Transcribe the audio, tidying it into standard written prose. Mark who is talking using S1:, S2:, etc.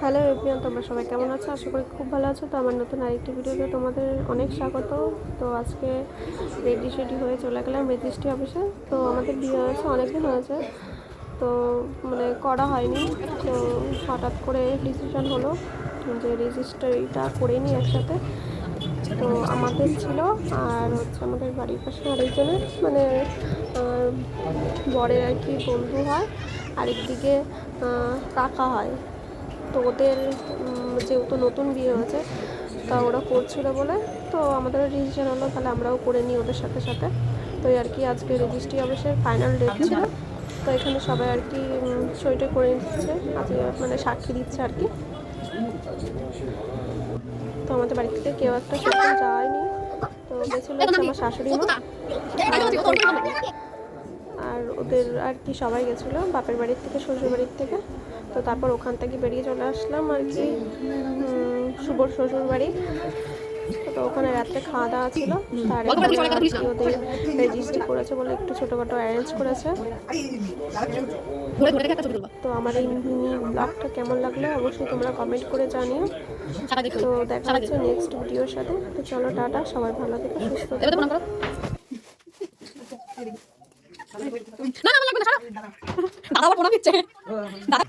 S1: Hello everyone, তোমরা সবাই কেমন আছো? আশা করি খুব ভালো আছো। তো আমার নতুন আরেকটি ভিডিওতে তোমাদের অনেক স্বাগত। তো আজকে রেডি হয়ে চলে গেলাম রেজিস্ট্রি অফিসে। তো আমাদের বিয়ে হয়েছে অনেকদিন হয়েছে, তো করা হয়নি। তো হঠাৎ করে ডিসিশন হলো যে রেজিস্ট্রিটা করে নিই একসাথে। তো আমাদের ছিল আর আমাদের বাড়ির পাশে আরেকজনের বরের আর কি বন্ধু হয়, আরেকদিকে কাকা হয়। তো ওদের যেহেতু নতুন বিয়ে হয়েছে, তা ওরা করছিল বলে তো আমাদেরও ডিসিশন হলো তাহলে আমরাও করে নিই ওদের সাথে সাথে। তো আর কি আজকে রেজিস্ট্রি অফিসের ফাইনাল ডেট ছিল। তো এখানে সবাই আর কি সইটা করে দিচ্ছে, আজকে সাক্ষী দিচ্ছে আর কি। তো আমাদের বাড়ি থেকে কেউ একটা সেরকম যায়নি, তো গেছিলো হচ্ছে আমার শাশুড়ি মা আর ওদের আর কি সবাই গেছিলো বাপের বাড়ির থেকে শ্বশুর বাড়ির থেকে। তো তারপর ওখান থেকে বেরিয়ে চলে আসলাম আর কি শুভর শ্বশুর বাড়ি। তো ওখানে রাত্রে খাওয়া দাওয়া ছিল, তার ওদের রেজিস্ট্রি করেছে বলে একটু ছোটোখাটো অ্যারেঞ্জ করেছে। তো আমার এই মিনি ব্লগটা কেমন লাগলো অবশ্যই তোমরা কমেন্ট করে জানিও। তো দেখা হচ্ছে নেক্সট ভিডিওর সাথে। তো চলো টাটা, সবাই ভালো থেকো, সুস্থ থেকো।
S2: না না লাগবে না, দাদা আবার প্রণাম দিচ্ছে দাদা।